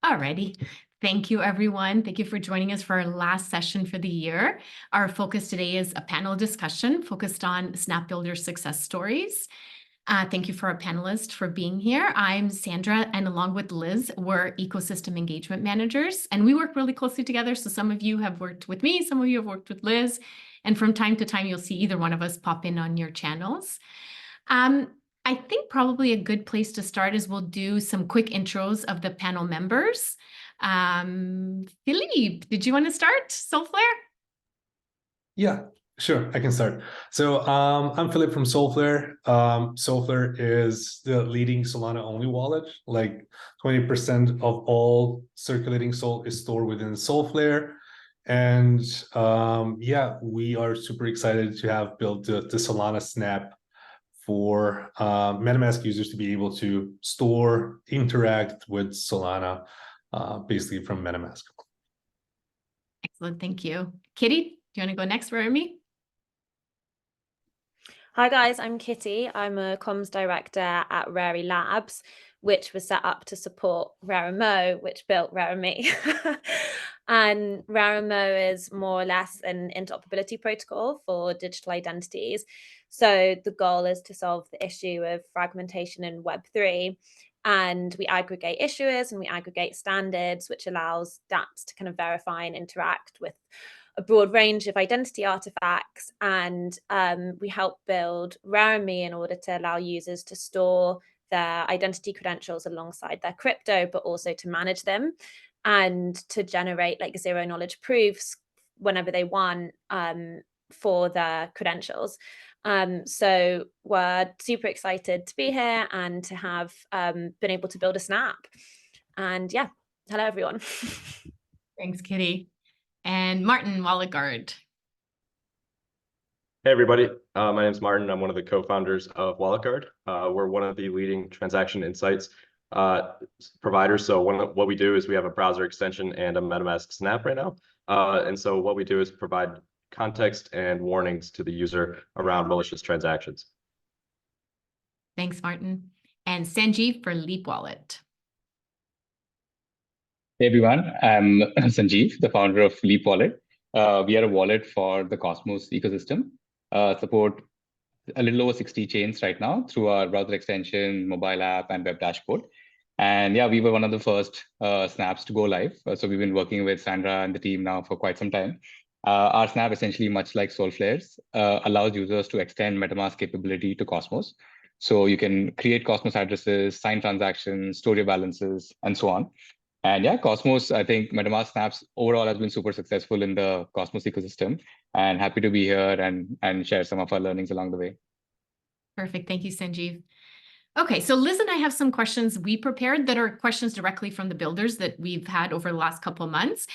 Alrighty. Thank you, everyone. Thank you for joining us for our last session for the year. Our focus today is a panel discussion focused on Snap Builder success stories. Thank you for our panelists for being here. I'm Sandra, and along with Liz, we're ecosystem engagement managers, and we work really closely together. So some of you have worked with me, some of you have worked with Liz, and from time to time, you'll see either one of us pop in on your channels. I think probably a good place to start is we'll do some quick intros of the panel members. Filip, did you want to start? Soulflare? Yeah, sure, I can start. So I'm Filip from Soulflare. Soulflare is the leading Solana-only wallet. Like 20% of all circulating Sol is stored within Soulflare. And yeah, we are super excited to have built the Solana Snap for MetaMask users to be able to store, interact with Solana, basically from MetaMask. Excellent, thank you. Kitty, do you want to go next for me? Hi guys, I'm Kitty. I'm a comms director at Rari Labs, which was set up to support Raramo, which built Rarame. And Raramo is more or less an interoperability protocol for digital identities. So the goal is to solve the issue of fragmentation in Web3. And we aggregate issuers and we aggregate standards, which allows dApps to kind of verify and interact with a broad range of identity artifacts. And we help build Rarame in order to allow users to store their identity credentials alongside their crypto, but also to manage them and to generate like zero knowledge proofs whenever they want for their credentials. So we're super excited to be here and to have been able to build a Snap. And yeah, hello everyone. Thanks, Kitty. And Martin Wallegard. Hey everybody, my name is Martin. I'm one of the co-founders of WalletGuard. We're one of the leading transaction insights providers. So what we do is we have a browser extension and a MetaMask Snap right now. And so what we do is provide context and warnings to the user around malicious transactions. Thanks, Martin. And Sanjeev for Leap Wallet. Hey everyone, I'm Sanjeev, the founder of Leap Wallet. We are a wallet for the Cosmos ecosystem. Support a little over 60 chains right now through our browser extension, mobile app, and web dashboard. And yeah, we were one of the first snaps to go live. So we've been working with Sandra and the team now for quite some time. Our snap, essentially much like Soulflare's, allows users to extend MetaMask capability to Cosmos. So you can create Cosmos addresses, sign transactions, store your balances, and so on. And yeah, Cosmos, I think MetaMask Snaps overall has been super successful in the Cosmos ecosystem, and happy to be here and share some of our learnings along the way. Perfect. Thank you, Sanjeev. Okay, so Liz and I have some questions we prepared that are questions directly from the builders that we've had over the last couple of months.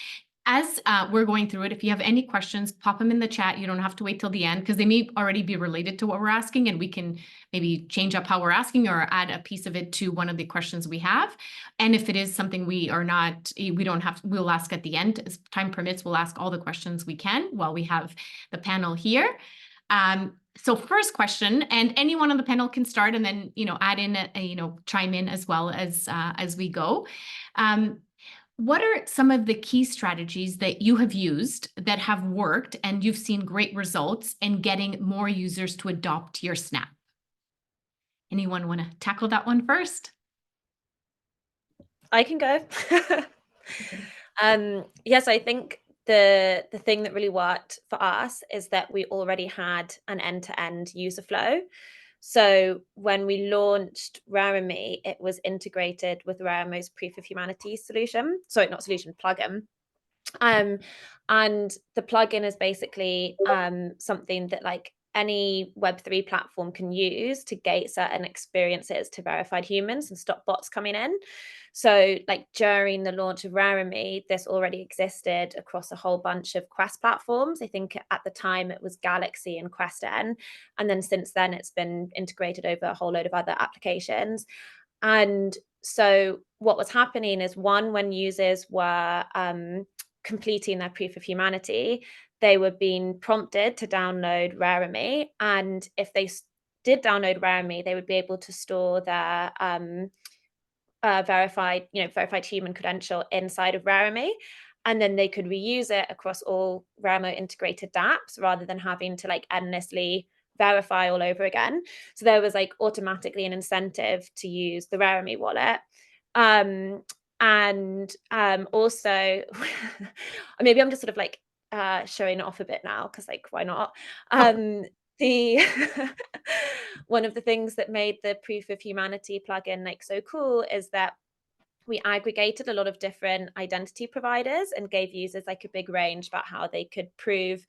As we're going through it, if you have any questions, pop them in the chat. You don't have to wait till the end because they may already be related to what we're asking, and we can maybe change up how we're asking or add a piece of it to one of the questions we have. And if it is something we don't have, we'll ask at the end. As time permits, we'll ask all the questions we can while we have the panel here. So first question, and anyone on the panel can start and then, add in, chime in as well as we go. What are some of the key strategies that you have used that have worked and you've seen great results in getting more users to adopt your Snap? Anyone want to tackle that one first? I can go. Yes, I think the thing that really worked for us is that we already had an end-to-end user flow. So when we launched Rarame, it was integrated with Raramo's proof of humanity solution. Sorry, not solution, plugin. And the plugin is basically something that like any Web3 platform can use to gate certain experiences to verified humans and stop bots coming in. So like during the launch of Rarame, this already existed across a whole bunch of Quest platforms. I think at the time it was Galaxy and Quest N. And then since then it's been integrated over a whole load of other applications. And so what was happening is when users were completing their proof of humanity, they were being prompted to download Rarame. And if they did download Rarame, they would be able to store their verified human credential inside of Raramy, and then they could reuse it across all Raramo integrated dApps rather than having to like endlessly verify all over again. So there was like automatically an incentive to use the Raramy wallet. Also maybe I'm just sort of like showing it off a bit now because like why not? The one of the things that made the Proof of Humanity plugin like so cool is that we aggregated a lot of different identity providers and gave users like a big range about how they could prove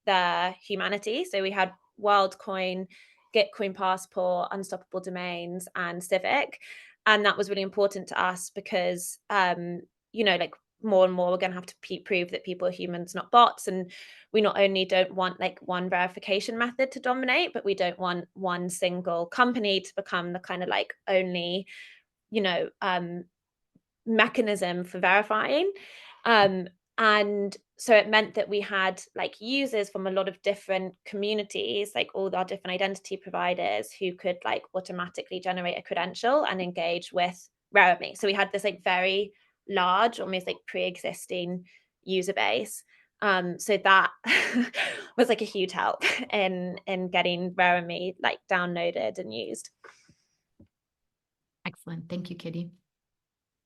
their humanity. So we had WorldCoin, Gitcoin Passport, Unstoppable Domains, and Civic. And that was really important to us because, like more and more we're going to have to prove that people are humans, not bots. And we not only don't want like one verification method to dominate, but we don't want one single company to become the kind of like only, mechanism for verifying. And so it meant that we had like users from a lot of different communities, like all our different identity providers who could like automatically generate a credential and engage with Raramy. So we had this like very large, almost like pre-existing user base. So that was like a huge help in getting Raramy like downloaded and used. Excellent. Thank you, Kitty.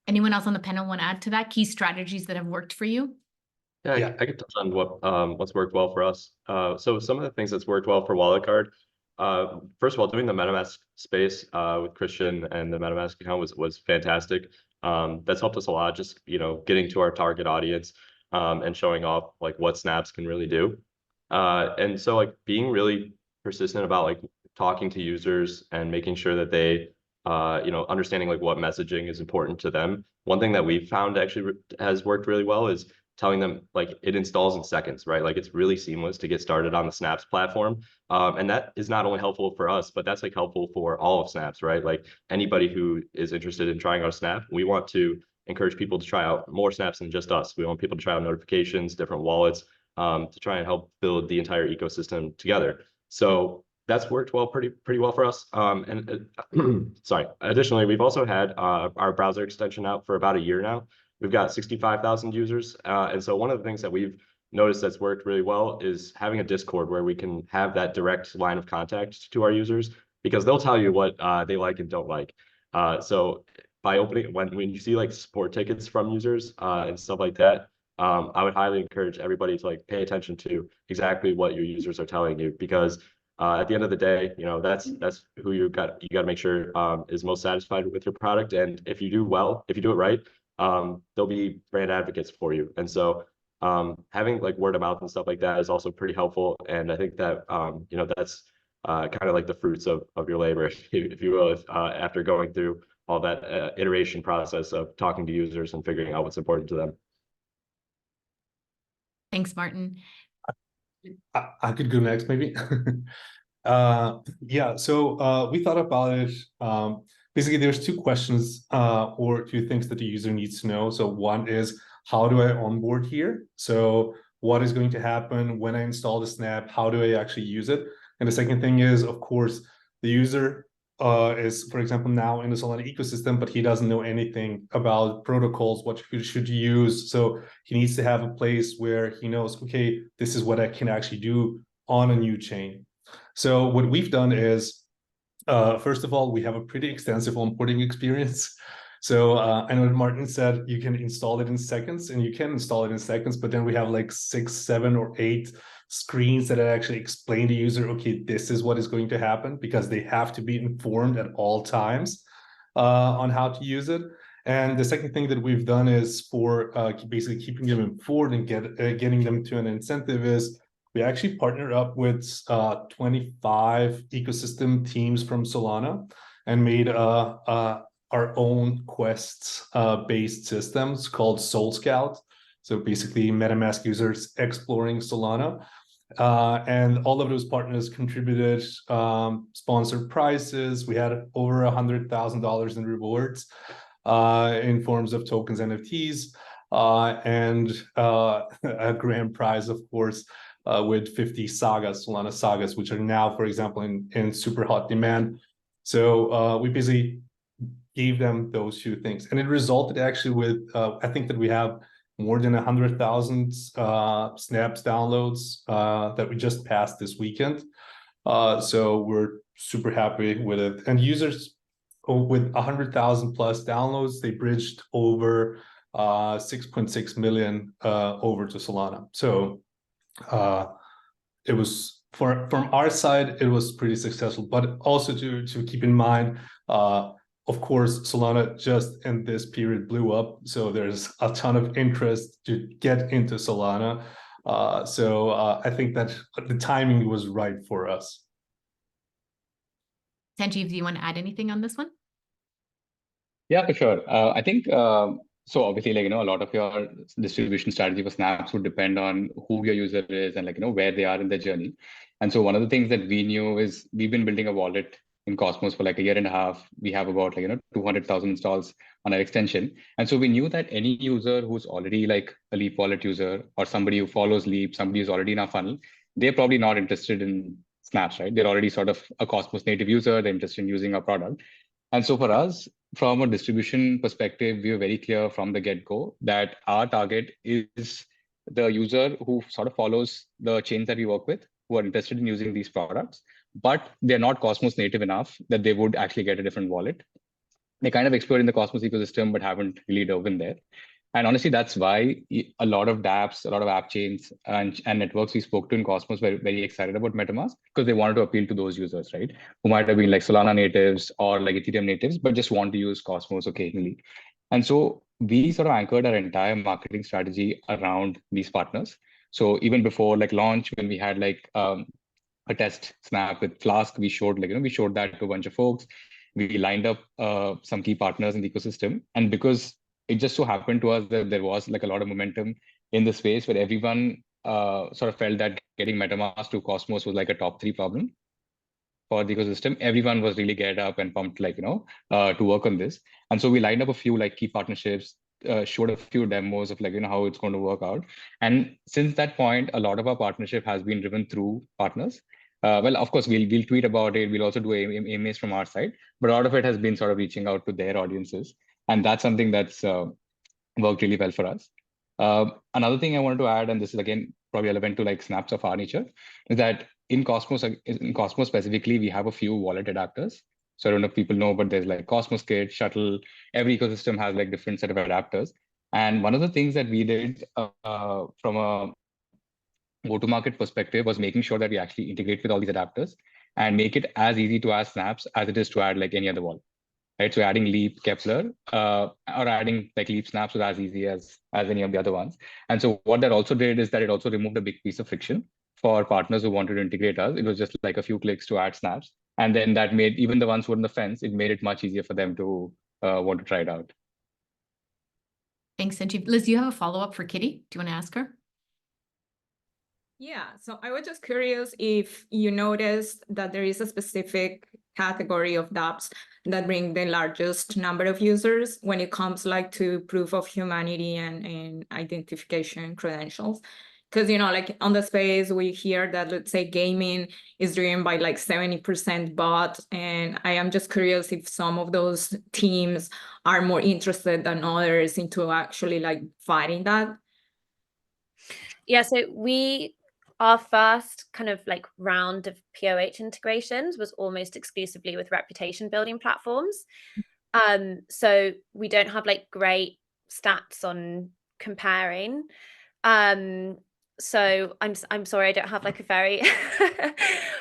Anyone else on the panel want to add to that? Key strategies that have worked for you? Yeah, I could touch on what's worked well for us. So some of the things that's worked well for WalletCard. First of all, doing the MetaMask space with Christian and the MetaMask account was fantastic. That's helped us a lot, just getting to our target audience and showing off like what snaps can really do. And so like being really persistent about like talking to users and making sure that they understanding like what messaging is important to them. One thing that we've found actually has worked really well is telling them like it installs in seconds, right? Like it's really seamless to get started on the Snaps platform. And that is not only helpful for us, but that's like helpful for all of Snaps, right? Like anybody who is interested in trying out a Snap, we want to encourage people to try out more Snaps than just us. We want people to try out notifications, different wallets, to try and help build the entire ecosystem together. So that's worked well, pretty well for us. Sorry. Additionally, we've also had our browser extension out for about a year now. We've got 65,000 users, and so one of the things that we've noticed that's worked really well is having a Discord where we can have that direct line of contact to our users, because they'll tell you what they like and don't like. So by opening when you see like support tickets from users and stuff like that, I would highly encourage everybody to like pay attention to exactly what your users are telling you, because at the end of the day, that's who you got to make sure is most satisfied with your product. And if you do well, if you do it right, they'll be brand advocates for you. And so having like word of mouth and stuff like that is also pretty helpful. And I think that that's kind of like the fruits of your labor, if you will, after going through all that iteration process of talking to users and figuring out what's important to them. Thanks, Martin. I could go next, maybe. Yeah, so we thought about it. Basically, there's two questions or two things that the user needs to know. So one is, how do I onboard here? So what is going to happen when I install the Snap? How do I actually use it? And the second thing is, of course, the user is, for example, now in the Solana ecosystem, but he doesn't know anything about protocols, what he should use. So he needs to have a place where he knows, okay, this is what I can actually do on a new chain. So what we've done is, first of all, we have a pretty extensive onboarding experience. So I know that Martin said you can install it in seconds, and you can install it in seconds, but then we have like 6, 7, or 8 screens that actually explain to the user, okay, this is what is going to happen, because they have to be informed at all times on how to use it. And the second thing that we've done is for basically keeping them informed and getting them to an incentive is we actually partnered up with 25 ecosystem teams from Solana and made our own quests-based systems called Soul Scout. So basically MetaMask users exploring Solana. And all of those partners contributed sponsored prizes. We had over $100,000 in rewards in forms of tokens, NFTs, and a grand prize, of course, with 50 sagas, Solana sagas, which are now, for example, in super hot demand. So we basically gave them those two things, and it resulted actually with I think that we have more than 100,000 snaps downloads that we just passed this weekend. So we're super happy with it. And users with 100,000 plus downloads, they bridged over 6.6 million over to Solana. So it was from our side, it was pretty successful. But also to keep in mind, of course, Solana just in this period blew up. So there's a ton of interest to get into Solana. So I think that the timing was right for us. Sanjeev, do you want to add anything on this one? Yeah, for sure. I think so. Obviously, like, a lot of your distribution strategy for snaps would depend on who your user is and, like, where they are in their journey. And so one of the things that we knew is we've been building a wallet in Cosmos for like a year and a half. We have about 200,000 installs on our extension. And so we knew that any user who's already like a Leap wallet user or somebody who follows Leap, somebody who's already in our funnel, they're probably not interested in snaps, right? They're already sort of a Cosmos native user. They're interested in using our product. And so for us, from a distribution perspective, we were very clear from the get-go that our target is the user who sort of follows the chains that we work with, who are interested in using these products, but they're not Cosmos native enough that they would actually get a different wallet. They kind of explore in the Cosmos ecosystem, but haven't really dove in there. And honestly, that's why a lot of dApps, a lot of app chains and networks we spoke to in Cosmos were very excited about MetaMask, because they wanted to appeal to those users, right? Who might have been like Solana natives or like Ethereum natives, but just want to use Cosmos occasionally. And so we sort of anchored our entire marketing strategy around these partners. So even before like launch, when we had like a test snap with Flask, we showed we showed that to a bunch of folks. We lined up some key partners in the ecosystem, and because it just so happened to us that there was like a lot of momentum in the space where everyone sort of felt that getting MetaMask to Cosmos was like a top 3 problem for the ecosystem. Everyone was really geared up and pumped, to work on this. And so we lined up a few like key partnerships, showed a few demos of how it's going to work out. And since that point, a lot of our partnership has been driven through partners. Well, of course, we'll tweet about it. We'll also do AMAs from our side, but a lot of it has been sort of reaching out to their audiences. And that's something that's worked really well for us. Another thing I wanted to add, and this is again probably relevant to like snaps of our nature, is that in Cosmos specifically, we have a few wallet adapters. So I don't know if people know, but there's like Cosmos Kit, Shuttle. Every ecosystem has like different set of adapters. And one of the things that we did from a go-to-market perspective was making sure that we actually integrate with all these adapters and make it as easy to add snaps as it is to add like any other wallet. Right, so adding Leap, Kepler, or adding like Leap snaps was as easy as any of the other ones. And so what that also did is that it also removed a big piece of friction for partners who wanted to integrate us. It was just like a few clicks to add snaps, and then that made even the ones who were on the fence, it made it much easier for them to want to try it out. Thanks, Sanjeev. Liz, do you have a follow-up for Kitty? Do you want to ask her? Yeah, so I was just curious if you noticed that there is a specific category of dApps that bring the largest number of users when it comes like to proof of humanity and identification credentials. Because, like on the space, we hear that, let's say, gaming is driven by like 70% bot. And I am just curious if some of those teams are more interested than others into actually like fighting that. Yeah, so our first kind of like round of POH integrations was almost exclusively with reputation building platforms. So we don't have like great stats on comparing. So I'm sorry, I don't have like a very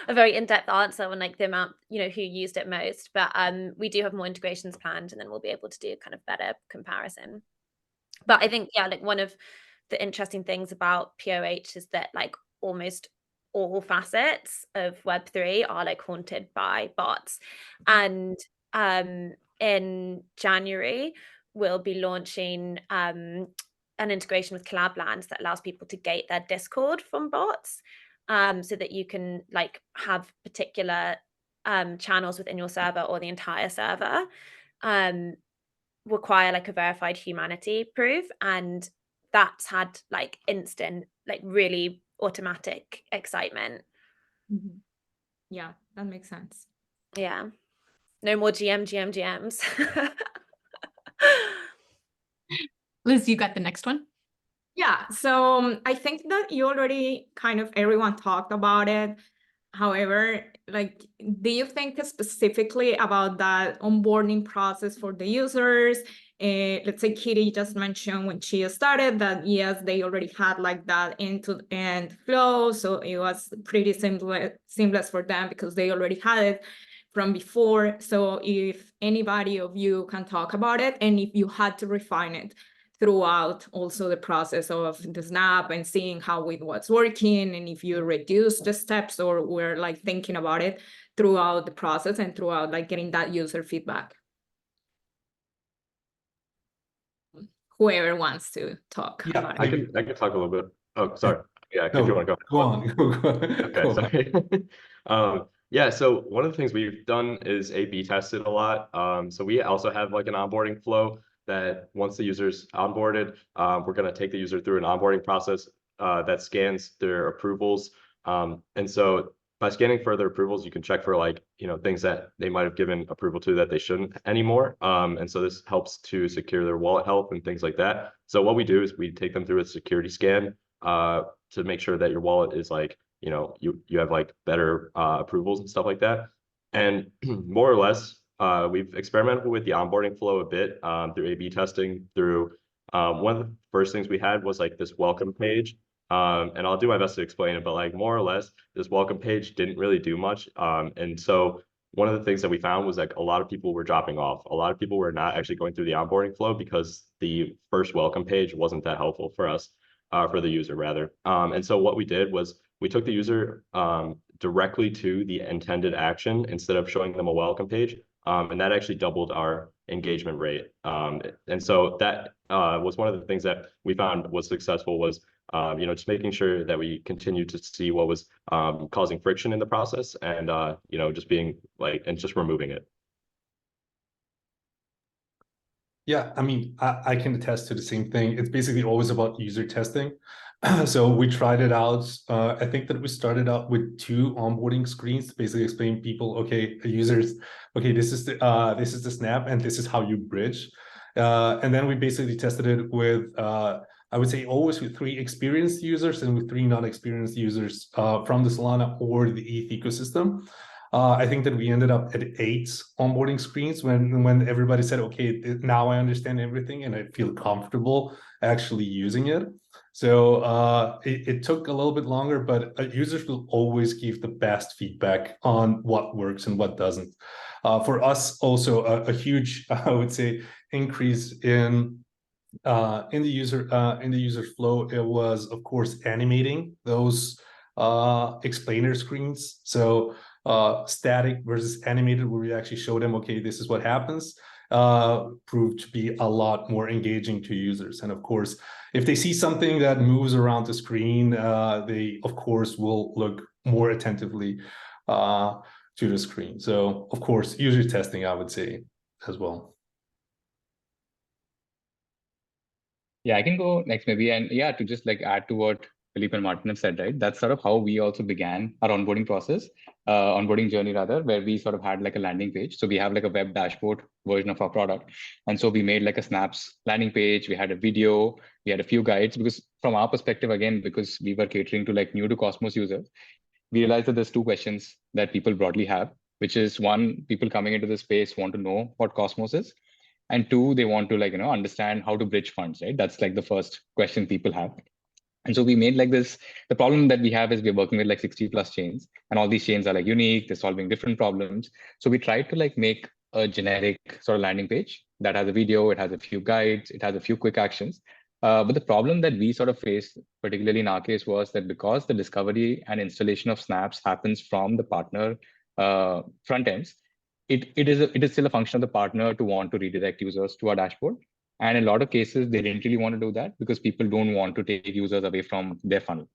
a very in-depth answer on like the amount, who used it most, but we do have more integrations planned, and then we'll be able to do kind of better comparison. But I think, yeah, like one of the interesting things about POH is that like almost all facets of Web3 are like haunted by bots. And in January, we'll be launching an integration with Collablands that allows people to gate their Discord from bots, so that you can like have particular channels within your server or the entire server require like a verified humanity proof, and that's had like instant, like really automatic excitement. Mm-hmm. Yeah, that makes sense. Yeah. No more GMs. Liz, you got the next one? Yeah, so I think that you already kind of everyone talked about it. However, like, do you think specifically about that onboarding process for the users? Let's say Kitty just mentioned when she started that, yes, they already had like that end-to-end flow. So it was pretty seamless for them because they already had it from before. So if anybody of you can talk about it, and if you had to refine it throughout also the process of the snap and seeing how it was working, and if you reduce the steps or were like thinking about it throughout the process and throughout like getting that user feedback. Whoever wants to talk Yeah, about I it. can talk a little bit. Oh, sorry. Yeah, No, if you want to go. go on. Okay, Go on. sorry. Yeah, so one of the things we've done is A/B tested a lot. So we also have like an onboarding flow that once the user's onboarded, we're going to take the user through an onboarding process that scans their approvals. And so by scanning further approvals, you can check for like, things that they might have given approval to that they shouldn't anymore. And so this helps to secure their wallet health and things like that. So what we do is we take them through a security scan to make sure that your wallet is like, you have like better approvals and stuff like that. And more or less, we've experimented with the onboarding flow a bit through A/B testing. Through one of the first things we had was like this welcome page. And I'll do my best to explain it, but like more or less, this welcome page didn't really do much. And so one of the things that we found was like a lot of people were dropping off. A lot of people were not actually going through the onboarding flow because the first welcome page wasn't that helpful for us, for the user rather. And so what we did was we took the user directly to the intended action instead of showing them a welcome page. And that actually doubled our engagement rate. And so that was one of the things that we found was successful was, just making sure that we continue to see what was causing friction in the process and, just being like, and just removing it. Yeah, I mean, I can attest to the same thing. It's basically always about user testing. So we tried it out. I think that we started out with 2 onboarding screens to basically explain people, okay, users, okay, this is the snap and this is how you bridge. And then we basically tested it with, I would say always with 3 experienced users and with 3 non-experienced users from the Solana or the ETH ecosystem. I think that we ended up at 8 onboarding screens when everybody said, okay, now I understand everything and I feel comfortable actually using it. So it took a little bit longer, but users will always give the best feedback on what works and what doesn't. For us, also a huge, I would say, increase in the user flow. It was, of course, animating those explainer screens. So static versus animated, where we actually show them, okay, this is what happens, proved to be a lot more engaging to users. And of course, if they see something that moves around the screen, they of course will look more attentively to the screen. So of course, user testing, I would say, as well. Yeah, I can go next maybe. And yeah, to just like add to what Filip and Martin have said, right? That's sort of how we also began our onboarding process, onboarding journey rather, where we sort of had like a landing page. So we have like a web dashboard version of our product. And so we made like a Snaps landing page. We had a video, we had a few guides, because from our perspective, again, because we were catering to like new to Cosmos users, we realized that there's 2 questions that people broadly have, which is 1, people coming into the space want to know what Cosmos is. And 2, they want to understand how to bridge funds, right? That's like the first question people have. And so we made like this, the problem that we have is we're working with like 60 plus chains, and all these chains are like unique, they're solving different problems. So we tried to like make a generic sort of landing page that has a video, it has a few guides, it has a few quick actions. But the problem that we sort of faced, particularly in our case, was that because the discovery and installation of snaps happens from the partner front ends, it is still a function of the partner to want to redirect users to our dashboard. And in a lot of cases, they didn't really want to do that because people don't want to take users away from their funnel.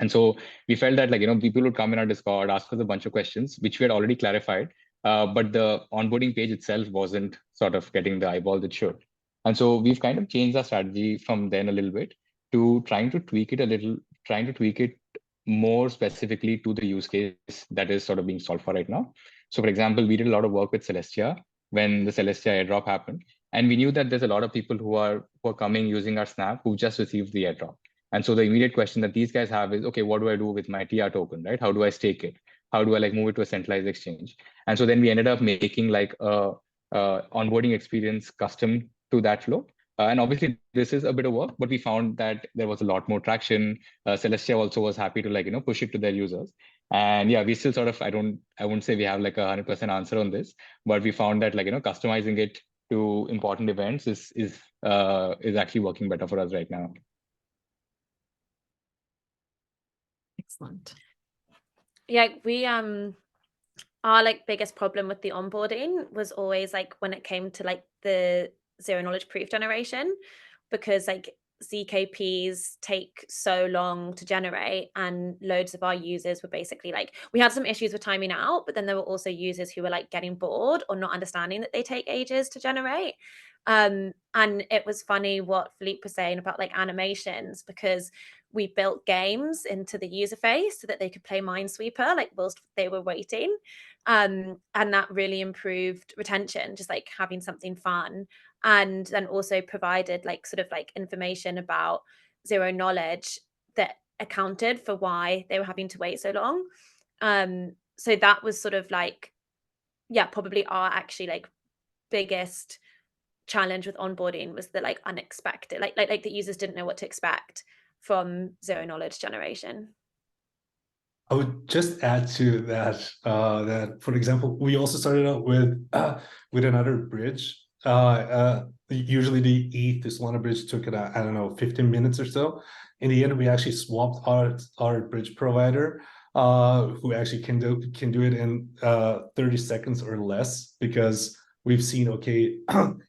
And so we felt that people would come in our Discord, ask us a bunch of questions, which we had already clarified, but the onboarding page itself wasn't sort of getting the eyeball that should. And so we've kind of changed our strategy from then a little bit to trying to tweak it more specifically to the use case that is sort of being solved for right now. So for example, we did a lot of work with Celestia when the Celestia airdrop happened. And we knew that there's a lot of people who are coming using our Snap who just received the airdrop. And so the immediate question that these guys have is, okay, what do I do with my TR token, right? How do I stake it? How do I like move it to a centralized exchange? And so then we ended up making like a onboarding experience custom to that flow. And obviously this is a bit of work, but we found that there was a lot more traction. Celestia also was happy to like, push it to their users. And yeah, we still sort of, I wouldn't say we have like 100% answer on this, but we found that like, customizing it to important events is actually working better for us right now. Excellent. Yeah, we our like biggest problem with the onboarding was always like when it came to like the zero knowledge proof generation, because like ZKPs take so long to generate, and loads of our users were basically like, we had some issues with timing out, but then there were also users who were like getting bored or not understanding that they take ages to generate. And it was funny what Filip was saying about like animations, because we built games into the user face so that they could play Minesweeper like whilst they were waiting. And that really improved retention, just like having something fun. And then also provided like sort of like information about zero knowledge that accounted for why they were having to wait so long. So that was sort of like, yeah, probably our actually like biggest challenge with onboarding was the like unexpected, like the users didn't know what to expect from zero knowledge generation. I would just add to that that, for example, we also started out with another bridge. Usually the ETH to Solana bridge took it, I don't know, 15 minutes or so. In the end, we actually swapped our bridge provider, who actually can do it in 30 seconds or less, because we've seen, okay,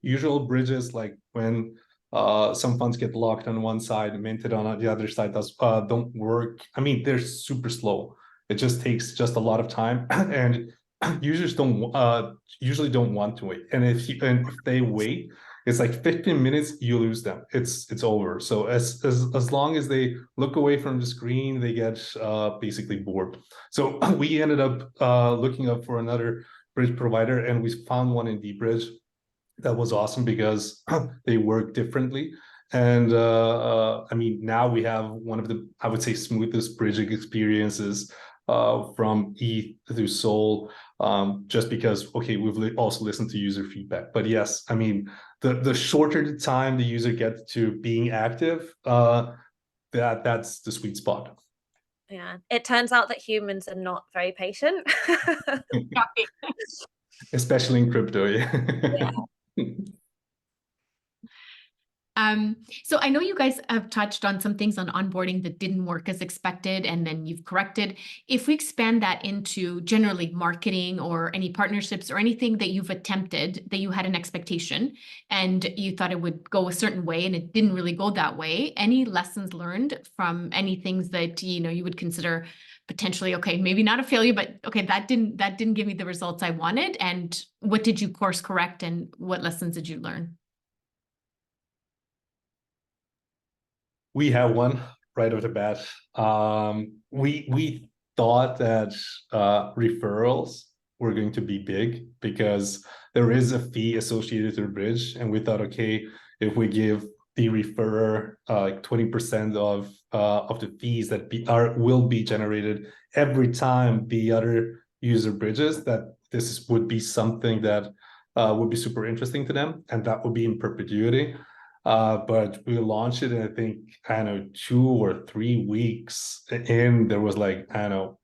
usual bridges, like when some funds get locked on one side, minted on the other side, don't work. I mean, they're super slow. It just takes just a lot of time, and users usually don't want to wait. And if they wait, it's like 15 minutes, you lose them. It's over. So as long as they look away from the screen, they get basically bored. So we ended up looking up for another bridge provider, and we found one in dBridge. That was awesome because they work differently. And I mean, now we have one of the, I would say, smoothest bridging experiences from ETH to Sol, just because, okay, we've also listened to user feedback. But yes, I mean, the shorter the time the user gets to being active, that's the sweet spot. Yeah, it turns out that humans are not very patient. Especially in crypto, yeah. So I know you guys have touched on some things on onboarding that didn't work as expected, and then you've corrected. If we expand that into generally marketing or any partnerships or anything that you've attempted that you had an expectation and you thought it would go a certain way and it didn't really go that way, any lessons learned from any things that you would consider potentially, okay, maybe not a failure, but okay, that didn't give me the results I wanted, and what did you course correct and what lessons did you learn? We have one right off the bat. We thought that referrals were going to be big because there is a fee associated to the bridge, and we thought, okay, if we give the referrer like 20% of the fees that will be generated every time the other user bridges, that this would be something that would be super interesting to them, and that would be in perpetuity. But we launched it, and I think, I don't know, 2 or 3 weeks in, there was like, I don't know,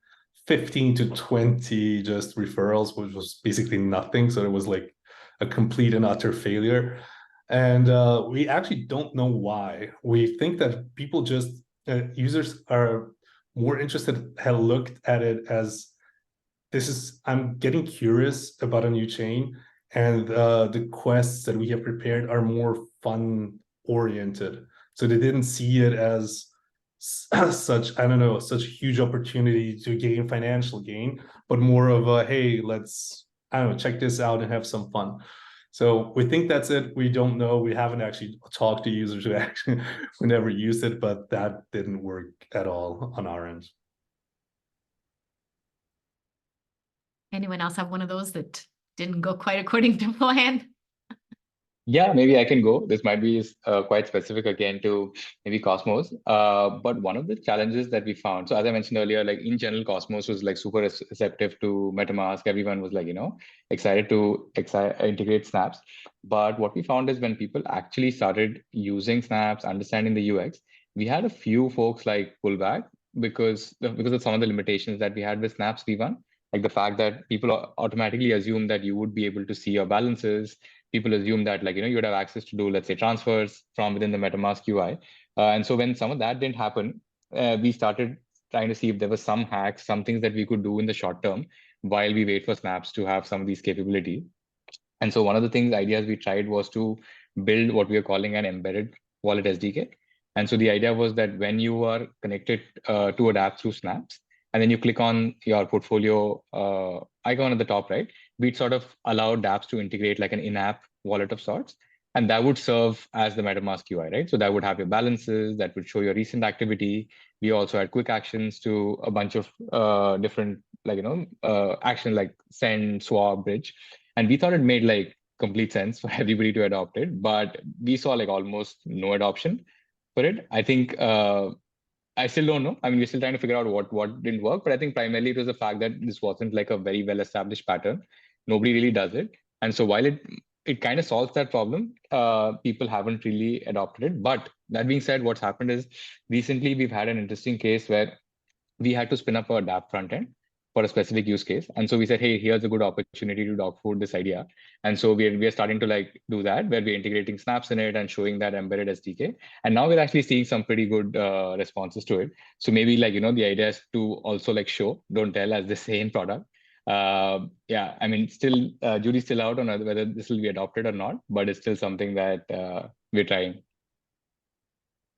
15 to 20 just referrals, which was basically nothing. So it was like a complete and utter failure. And we actually don't know why. We think that people just, users are more interested, have looked at it as, I'm getting curious about a new chain, and the quests that we have prepared are more fun oriented. So they didn't see it as such, I don't know, such a huge opportunity to gain financial gain, but more of a, hey, let's, I don't know, check this out and have some fun. So we think that's it. We don't know. We haven't actually talked to users who actually who never used it, but that didn't work at all on our end. Anyone else have one of those that didn't go quite according to plan? Yeah, maybe I can go. This might be quite specific again to maybe Cosmos. But one of the challenges that we found, so as I mentioned earlier, like in general, Cosmos was like super receptive to MetaMask. Everyone was like, excited to integrate snaps. But what we found is when people actually started using snaps, understanding the UX, we had a few folks like pull back because of some of the limitations that we had with snaps v1, like the fact that people automatically assume that you would be able to see your balances. People assume that you would have access to do, let's say, transfers from within the MetaMask UI. And so when some of that didn't happen, we started trying to see if there was some hacks, some things that we could do in the short term while we wait for snaps to have some of these capabilities. And so one of the ideas we tried was to build what we are calling an embedded wallet SDK. And so the idea was that when you are connected to a dApp through snaps, and then you click on your portfolio icon at the top right, we'd sort of allow dApps to integrate like an in-app wallet of sorts. And that would serve as the MetaMask UI, right? So that would have your balances, that would show your recent activity. We also had quick actions to a bunch of different, action like send, swap, bridge. And we thought it made like complete sense for everybody to adopt it, but we saw like almost no adoption for it. I think I still don't know. I mean, we're still trying to figure out what didn't work, but I think primarily it was the fact that this wasn't like a very well-established pattern. Nobody really does it. And so while it kind of solves that problem, people haven't really adopted it. But that being said, what's happened is recently we've had an interesting case where we had to spin up a dApp front end for a specific use case. And so we said, hey, here's a good opportunity to dogfood this idea. And so we are starting to like do that, where we're integrating snaps in it and showing that embedded SDK. And now we're actually seeing some pretty good responses to it. So maybe the idea is to also like show, don't tell, as the same product. Yeah, I mean, still jury's still out on whether this will be adopted or not, but it's still something that we're trying.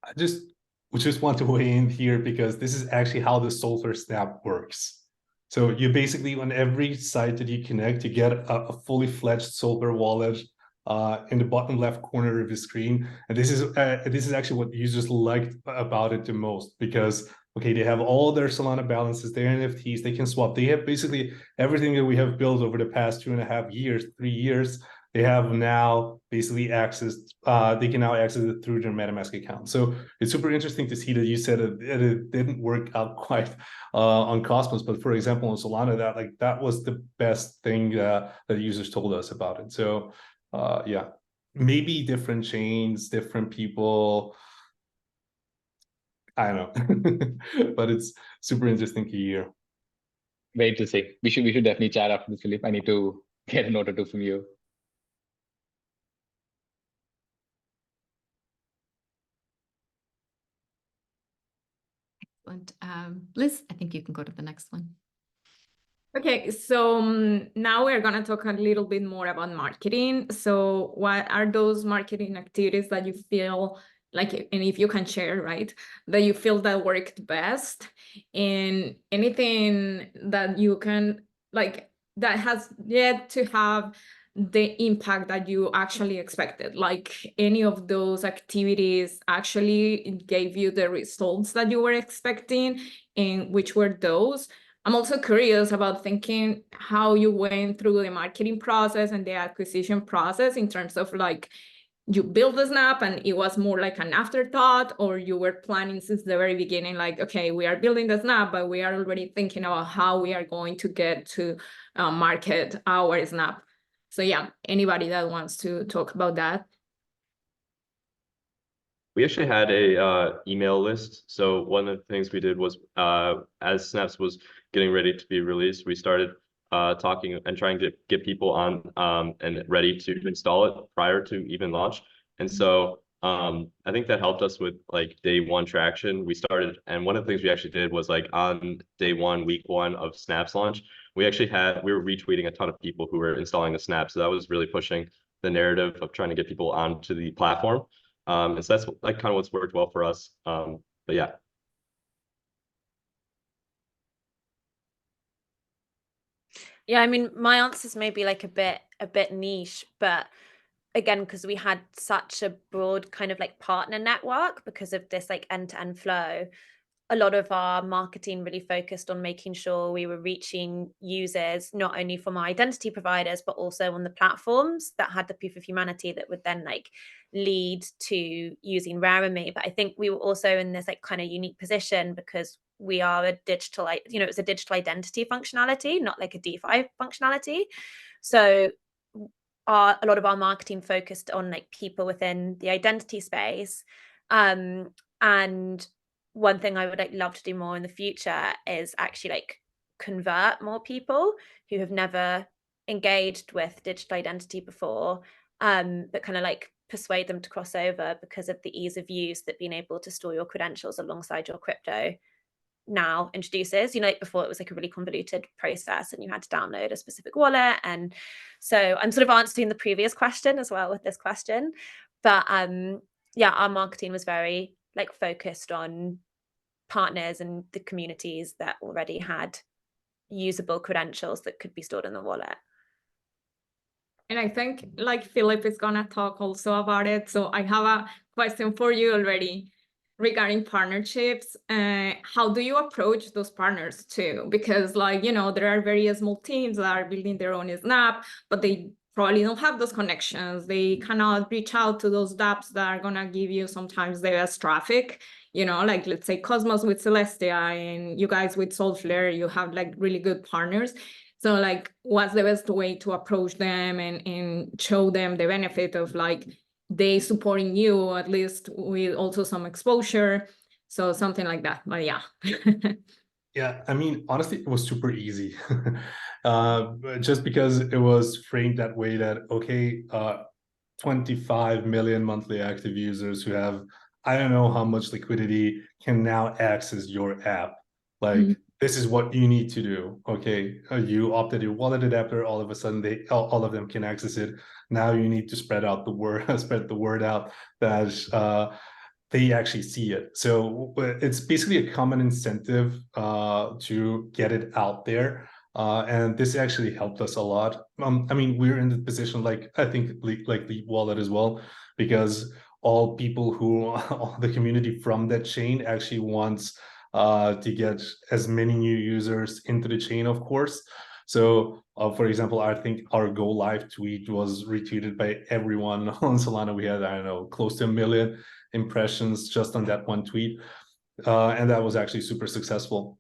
I just want to weigh in here because this is actually how the Solflare Snap works. So you basically, on every site that you connect, you get a fully fledged Solflare wallet in the bottom left corner of the screen. And this is actually what users liked about it the most, because okay, they have all their Solana balances, their NFTs, they can swap. They have basically everything that we have built over the past 2.5 years, 3 years. They have now basically they can now access it through their MetaMask account. So it's super interesting to see that you said it didn't work out quite on Cosmos, but for example, on Solana, that was the best thing that users told us about it. So yeah, maybe different chains, different people, I don't know, but it's super interesting to hear. Wait to see. We should definitely chat after this, Filip. I need to get a note or two from you. Excellent. Liz, I think you can go to the next one. Okay, so now we're going to talk a little bit more about marketing. So what are those marketing activities that you feel like, and if you can share, right, that you feel that worked best, and anything that you can, like, that has yet to have the impact that you actually expected, like any of those activities actually gave you the results that you were expecting, and which were those? I'm also curious about thinking how you went through the marketing process and the acquisition process in terms of like, you built the Snap and it was more like an afterthought, or you were planning since the very beginning, like, okay, we are building the Snap, but we are already thinking about how we are going to get to market our Snap. So yeah, anybody that wants to talk about that. We actually had a email list. So one of the things we did was as Snaps was getting ready to be released, we started talking and trying to get people on and ready to install it prior to even launch. And so I think that helped us with like day one traction. We started, and one of the things we actually did was like on day one, week one of Snaps launch, we were retweeting a ton of people who were installing the Snap. So that was really pushing the narrative of trying to get people onto the platform. And so that's like kind of what's worked well for us. But yeah. Yeah, I mean, my answers may be like a bit niche, but again, because we had such a broad kind of like partner network because of this like end-to-end flow, a lot of our marketing really focused on making sure we were reaching users, not only from our identity providers, but also on the platforms that had the proof of humanity that would then like lead to using Rare.me. But I think we were also in this like kind of unique position because we are a digital, you know, it's a digital identity functionality, not like a DeFi functionality. So a lot of our marketing focused on like people within the identity space. And one thing I would like love to do more in the future is actually like convert more people who have never engaged with digital identity before, but kind of like persuade them to cross over because of the ease of use that being able to store your credentials alongside your crypto now introduces. You know, like before it was like a really convoluted process and you had to download a specific wallet. And so I'm sort of answering the previous question as well with this question. But yeah, our marketing was very like focused on partners and the communities that already had usable credentials that could be stored in the wallet. And I think like Filip is gonna talk also about it. So I have a question for you already regarding partnerships. How do you approach those partners too? Because like, you know, there are various small teams that are building their own snap, but they probably don't have those connections. They cannot reach out to those dApps that are gonna give you sometimes the best traffic. You know, like let's say Cosmos with Celestia and you guys with Soulflare, you have like really good partners. So like, what's the best way to approach them and show them the benefit of like they supporting you, at least with also some exposure? So something like that, but yeah. Yeah, I mean, honestly, it was super easy. Just because it was framed that way that, okay, 25 million monthly active users who have, I don't know how much liquidity, can now access your app. Like, this is what you need to do. Okay, you opted your wallet adapter, all of a sudden all of them can access it. Now you need to spread out the word, spread the word out that they actually see it. So it's basically a common incentive to get it out there. And this actually helped us a lot. I mean, we're in the position, like, I think like Leap Wallet as well, because all people who, all the community from that chain actually wants to get as many new users into the chain, of course. So, for example, I think our go live tweet was retweeted by everyone on Solana. We had, I don't know, close to 1 million impressions just on that one tweet. And that was actually super successful,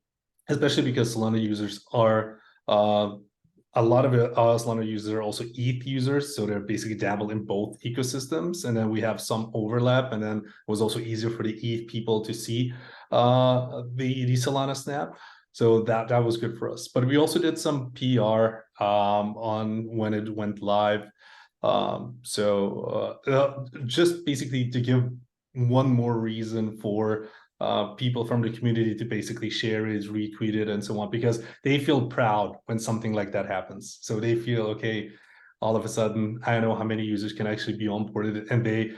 especially because Solana users are, a lot of Solana users are also ETH users. So they're basically dabble in both ecosystems. And then we have some overlap. And then it was also easier for the ETH people to see the Solana snap. So that was good for us. But we also did some PR on when it went live. Just basically to give one more reason for people from the community to basically share it, retweet it, and so on, because they feel proud when something like that happens. So they feel, okay, all of a sudden, I don't know how many users can actually be onboarded, and they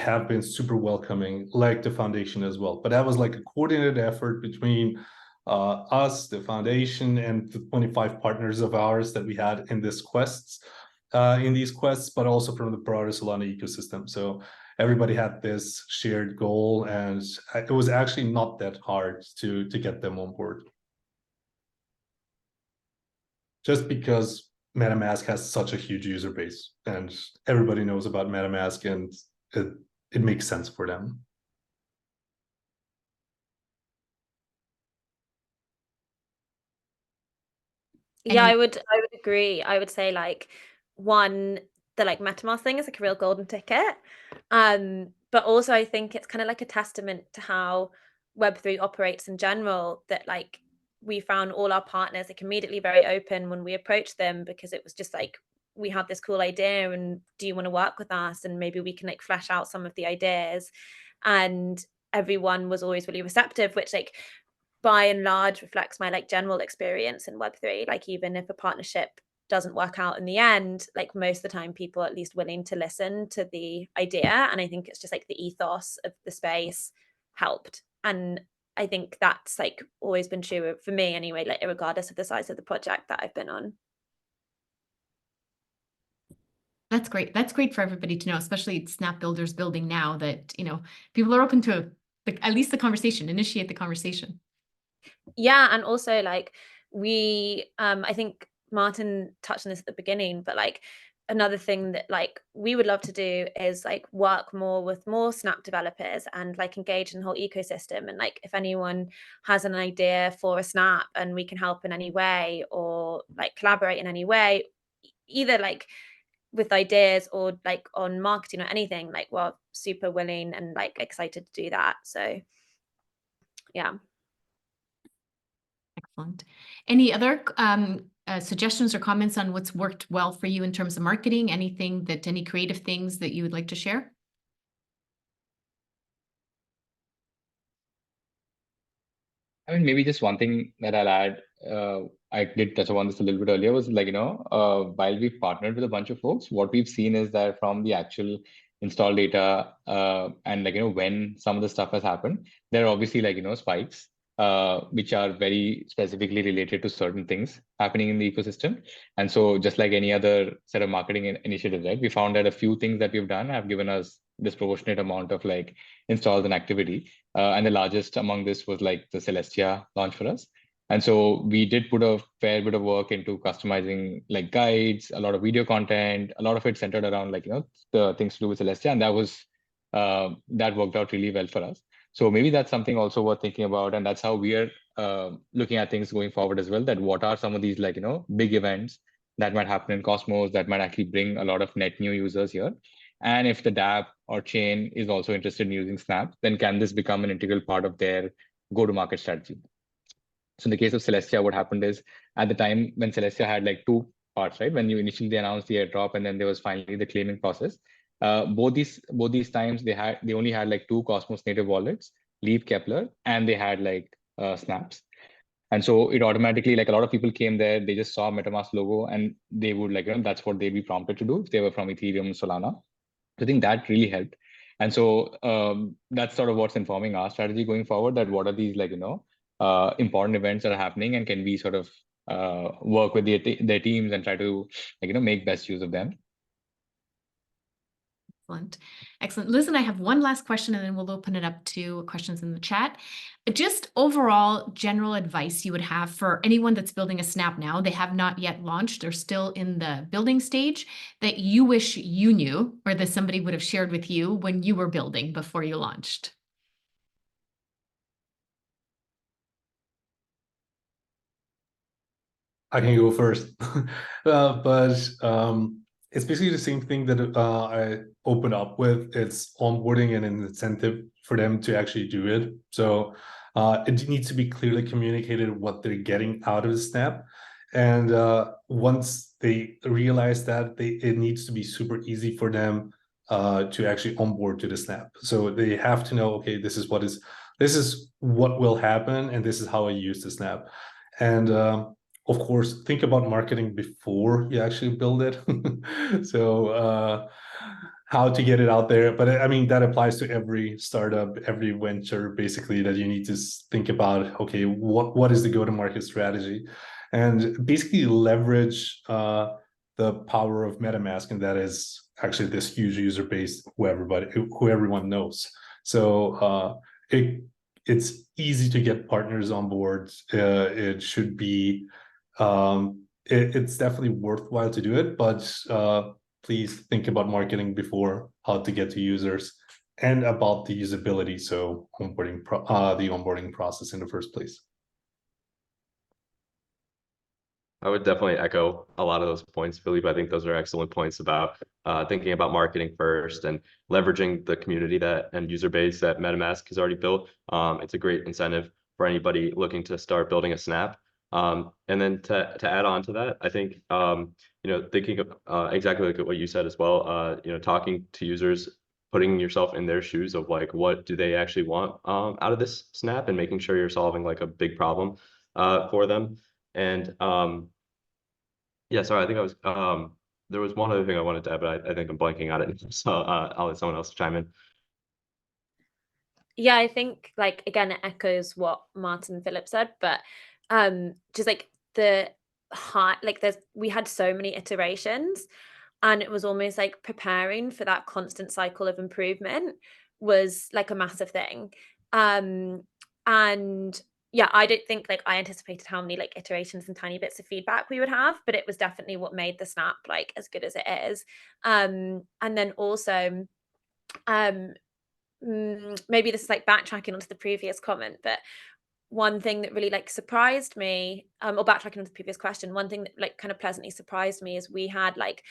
have been super welcoming, like the foundation as well. But that was like a coordinated effort between us, the foundation, and the 25 partners of ours that we had in these quests, but also from the broader Solana ecosystem. So everybody had this shared goal, and it was actually not that hard to get them on board. Just because MetaMask has such a huge user base, and everybody knows about MetaMask, and it makes sense for them. Yeah, I would agree. I would say like one, the like MetaMask thing is like a real golden ticket. But also I think it's kind of like a testament to how Web3 operates in general, that like we found all our partners like immediately very open when we approached them, because it was just like, we have this cool idea and do you want to work with us? And maybe we can like flesh out some of the ideas. And everyone was always really receptive, which like by and large reflects my like general experience in Web3. Like even if a partnership doesn't work out in the end, like most of the time people are at least willing to listen to the idea. And I think it's just like the ethos of the space helped. And I think that's like always been true for me anyway, like regardless of the size of the project that I've been on. That's great. That's great for everybody to know, especially Snap Builders building now, that, you know, people are open to at least the conversation, initiate the conversation. Yeah, and also like we I think Martin touched on this at the beginning, but like another thing that like we would love to do is like work more with more Snap developers and like engage in the whole ecosystem. And like if anyone has an idea for a Snap and we can help in any way or like collaborate in any way, either like with ideas or like on marketing or anything, like we're super willing and like excited to do that. So yeah. Excellent. Any other suggestions or comments on what's worked well for you in terms of marketing? Anything that, any creative things that you would like to share? I mean, maybe just one thing that I'll add, I did touch upon this a little bit earlier, was like, while we've partnered with a bunch of folks, what we've seen is that from the actual install data and like, when some of the stuff has happened, there are obviously like, spikes, which are very specifically related to certain things happening in the ecosystem. And so just like any other set of marketing initiatives, right, we found that a few things that we've done have given us disproportionate amount of like installs and activity. And the largest among this was like the Celestia launch for us. And so we did put a fair bit of work into customizing like guides, a lot of video content, a lot of it centered around like, the things to do with Celestia. And that was, that worked out really well for us. So maybe that's something also worth thinking about. And that's how we are looking at things going forward as well, that what are some of these like, big events that might happen in Cosmos that might actually bring a lot of net new users here. And if the dApp or chain is also interested in using Snap, then can this become an integral part of their go-to-market strategy? So in the case of Celestia, what happened is at the time when Celestia had like two parts, right? When you initially announced the airdrop and then there was finally the claiming process. Both these times they only had like two Cosmos native wallets, Leap, Kepler, and they had like Snaps. And so it automatically, like a lot of people came there, they just saw MetaMask logo and they would like, that's what they'd be prompted to do if they were from Ethereum, Solana. I think that really helped. And so that's sort of what's informing our strategy going forward, that what are these like, important events that are happening and can we sort of work with their teams and try to like, make best use of them. Excellent. Excellent. Liz and I have one last question and then we'll open it up to questions in the chat. Just overall general advice you would have for anyone that's building a Snap now, they have not yet launched, they're still in the building stage, that you wish you knew or that somebody would have shared with you when you were building before you launched. I can go first, but it's basically the same thing that I opened up with. It's onboarding and an incentive for them to actually do it. So it needs to be clearly communicated what they're getting out of the Snap. And once they realize that, it needs to be super easy for them to actually onboard to the Snap. So they have to know, okay, this is what will happen, and this is how I use the Snap. And of course, think about marketing before you actually build it. So how to get it out there. But I mean, that applies to every startup, every venture, basically, that you need to think about, okay, what is the go-to-market strategy? And basically leverage the power of MetaMask, and that is actually this huge user base who everyone knows. So it's easy to get partners on board. It should be it's definitely worthwhile to do it, but please think about marketing before, how to get to users, and about the usability, so the onboarding process in the first place. I would definitely echo a lot of those points, Filip. I think those are excellent points about thinking about marketing first and leveraging the community and user base that MetaMask has already built. It's a great incentive for anybody looking to start building a Snap. And then to add on to that, I think thinking of exactly like what you said as well. Talking to users, putting yourself in their shoes of like what do they actually want out of this Snap, and making sure you're solving like a big problem for them. And yeah, sorry, I think I was there was one other thing I wanted to add, but I think I'm blanking on it. So I'll let someone else chime in. Yeah, I think like again it echoes what Martin and Filip said, but just like we had so many iterations, and it was almost like preparing for that constant cycle of improvement was like a massive thing. And yeah, I don't think like I anticipated how many like iterations and tiny bits of feedback we would have, but it was definitely what made the snap like as good as it is. And then also, maybe this is like backtracking onto the previous comment, but one thing that really like surprised me, or backtracking onto the previous question, one thing that like kind of pleasantly surprised me is we had like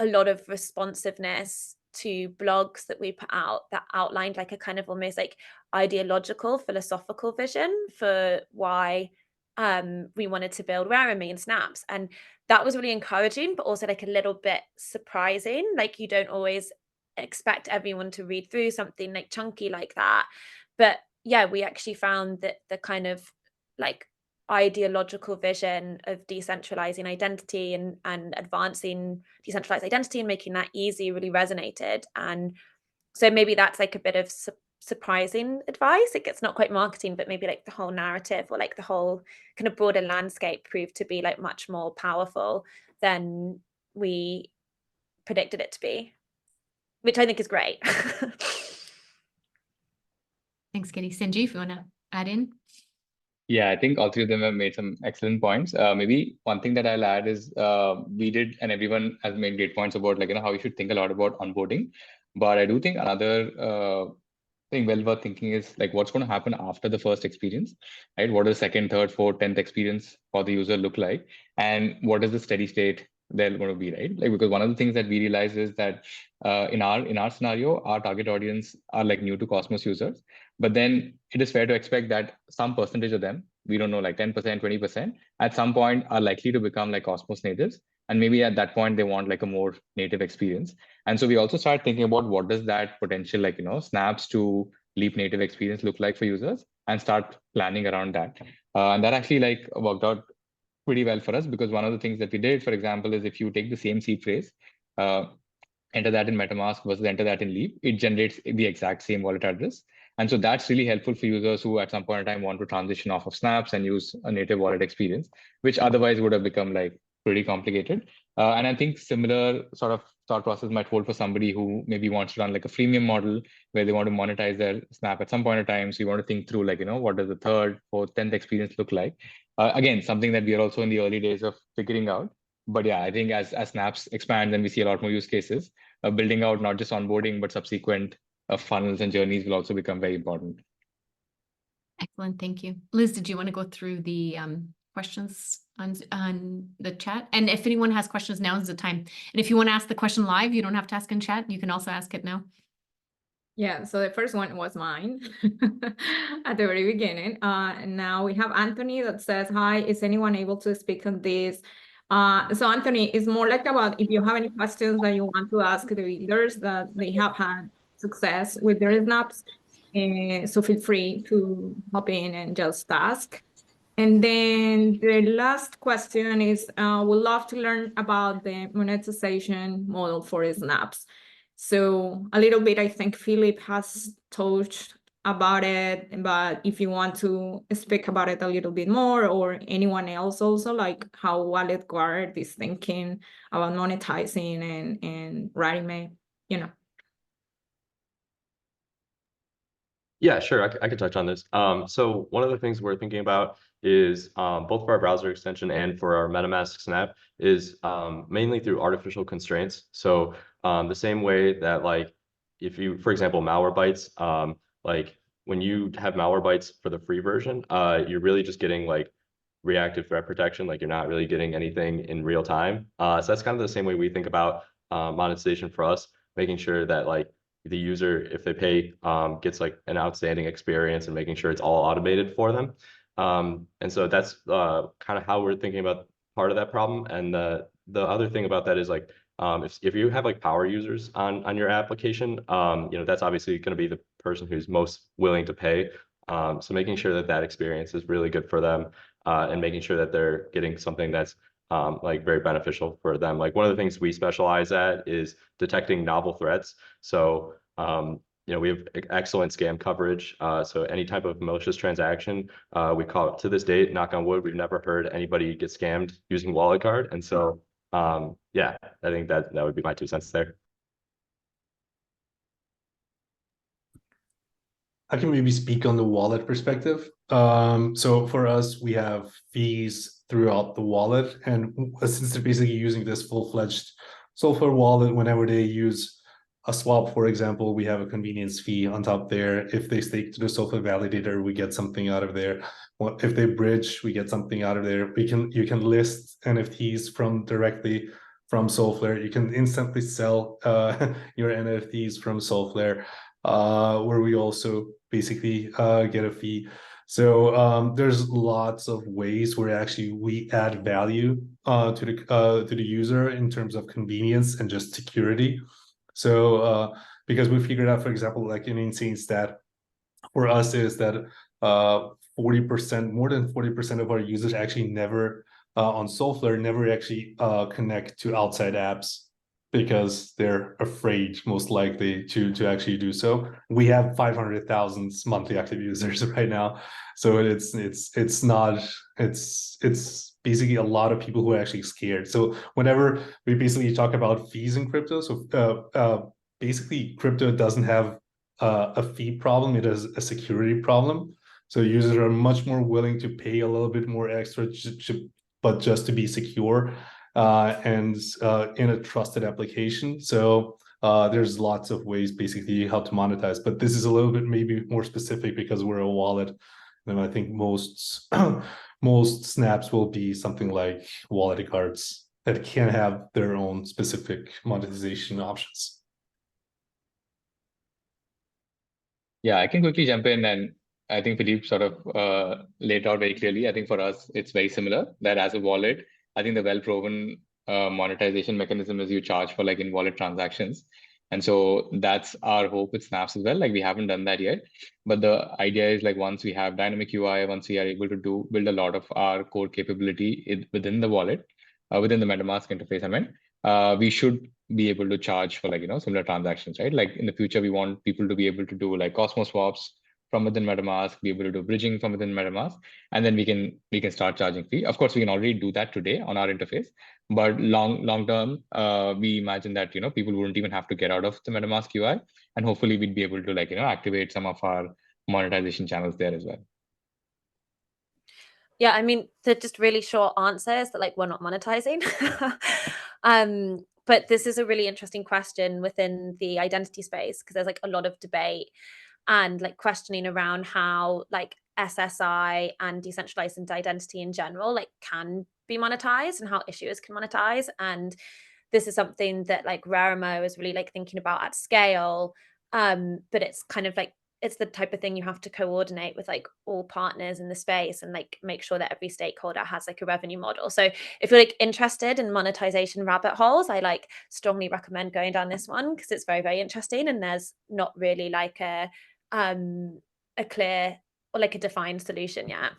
a lot of responsiveness to blogs that we put out that outlined like a kind of almost like ideological, philosophical vision for why we wanted to build Raremy and Snaps. And that was really encouraging, but also like a little bit surprising. Like you don't always expect everyone to read through something like chunky like that. But yeah, we actually found that the kind of like ideological vision of decentralizing identity and advancing decentralized identity and making that easy really resonated. And so maybe that's like a bit of surprising advice. Like it's not quite marketing, but maybe like the whole narrative or like the whole kind of broader landscape proved to be like much more powerful than we predicted it to be, which I think is great. Thanks, Kitty. Sanjeev, you want to add in? Yeah, I think all three of them have made some excellent points. Maybe one thing that I'll add is we did, and everyone has made great points about like, how you should think a lot about onboarding. But I do think another thing well worth thinking is like what's going to happen after the first experience, right? What does second, third, fourth, 10th experience for the user look like? And what is the steady state they're going to be, right? Like, because one of the things that we realize is that in our scenario, our target audience are like new to Cosmos users. But then it is fair to expect that some percentage of them, we don't know, like 10%, 20%, at some point are likely to become like Cosmos natives. And maybe at that point, they want like a more native experience. And so we also start thinking about what does that potential, like, snaps to Leap native experience look like for users, and start planning around that. And that actually like worked out pretty well for us, because one of the things that we did, for example, is if you take the same seed phrase, enter that in MetaMask versus enter that in Leap, it generates the exact same wallet address. And so that's really helpful for users who at some point in time want to transition off of Snaps and use a native wallet experience, which otherwise would have become like pretty complicated. And I think similar sort of thought process might hold for somebody who maybe wants to run like a freemium model where they want to monetize their Snap at some point in time. So you want to think through like, what does the third, fourth, 10th experience look like? Again, something that we are also in the early days of figuring out. But yeah, I think as Snaps expand and we see a lot more use cases, building out not just onboarding, but subsequent funnels and journeys will also become very important. Excellent, thank you. Liz, did you want to go through the questions on the chat? And if anyone has questions, now is the time. And if you want to ask the question live, you don't have to ask in chat. You can also ask it now. Yeah, so the first one was mine at the very beginning. And now we have Anthony that says, hi, is anyone able to speak on this? So Anthony, is more like about if you have any questions that you want to ask the readers that they have had success with their snaps. So feel free to hop in and just ask. And then the last question is, we'd love to learn about the monetization model for snaps. So a little bit, I think Filip has touched about it, but if you want to speak about it a little bit more, or anyone else also, like how Wallet Guard is thinking about monetizing and Raremy, Yeah, sure. I can touch on this. So one of the things we're thinking about is both for our browser extension and for our MetaMask Snap is mainly through artificial constraints. So the same way that like if you, for example, Malwarebytes, like when you have Malwarebytes for the free version, you're really just getting like reactive threat protection. Like you're not really getting anything in real time. So that's kind of the same way we think about monetization for us, making sure that like the user, if they pay, gets like an outstanding experience and making sure it's all automated for them. And so that's kind of how we're thinking about part of that problem. And the other thing about that is like, if you have like power users on your application, that's obviously going to be the person who's most willing to pay. So making sure that experience is really good for them, and making sure that they're getting something that's like very beneficial for them. Like one of the things we specialize at is detecting novel threats. So we have excellent scam coverage. So any type of malicious transaction, we call it, to this date, knock on wood, we've never heard anybody get scammed using Wallet Guard. And so yeah, I think that would be my 2 cents there. I can maybe speak on the wallet perspective. So for us, we have fees throughout the wallet, and since they're basically using this full-fledged software wallet, whenever they use a swap, for example, we have a convenience fee on top there. If they stake to the software validator, we get something out of there. Well, if they bridge, we get something out of there. You can list NFTs directly from Soulflare. You can instantly sell your NFTs from Soulflare, where we also basically get a fee. So there's lots of ways where actually we add value to the user in terms of convenience and just security. So because we figured out, for example, like an insane stat for us is that 40%, more than 40% of our users actually never on Soulflare never actually connect to outside apps because they're afraid, most likely, to actually do so. We have 500,000 monthly active users right now, so it's basically a lot of people who are actually scared. So whenever we basically talk about fees in crypto, so basically crypto doesn't have a fee problem; it is a security problem. So users are much more willing to pay a little bit more extra, but just to be secure and in a trusted application. So there's lots of ways basically how to monetize, but this is a little bit maybe more specific because we're a wallet. And I think most most snaps will be something like wallet cards that can have their own specific monetization options. Yeah, I can quickly jump in, and I think Filip sort of laid out very clearly. I think for us, it's very similar that as a wallet, I think the well-proven monetization mechanism is you charge for like in-wallet transactions. And so that's our hope with Snaps as well. Like we haven't done that yet, but the idea is like once we have dynamic UI, once we are able to build a lot of our core capability within the wallet, within the MetaMask interface, I mean, we should be able to charge for like, similar transactions, right? Like in the future, we want people to be able to do like Cosmos swaps from within MetaMask, be able to do bridging from within MetaMask, and then we can start charging fee. Of course, we can already do that today on our interface, but long term, we imagine that people wouldn't even have to get out of the MetaMask UI, and hopefully we'd be able to like activate some of our monetization channels there as well. Yeah, I mean, the just really short answer is that like we're not monetizing. But this is a really interesting question within the identity space because there's like a lot of debate and like questioning around how like SSI and decentralized identity in general like can be monetized and how issuers can monetize. And this is something that like Raramo is really like thinking about at scale. But it's kind of like it's the type of thing you have to coordinate with like all partners in the space and like make sure that every stakeholder has like a revenue model. So if you're like interested in monetization rabbit holes, I like strongly recommend going down this one because it's very, very interesting. And there's not really like a clear or like a defined solution yet.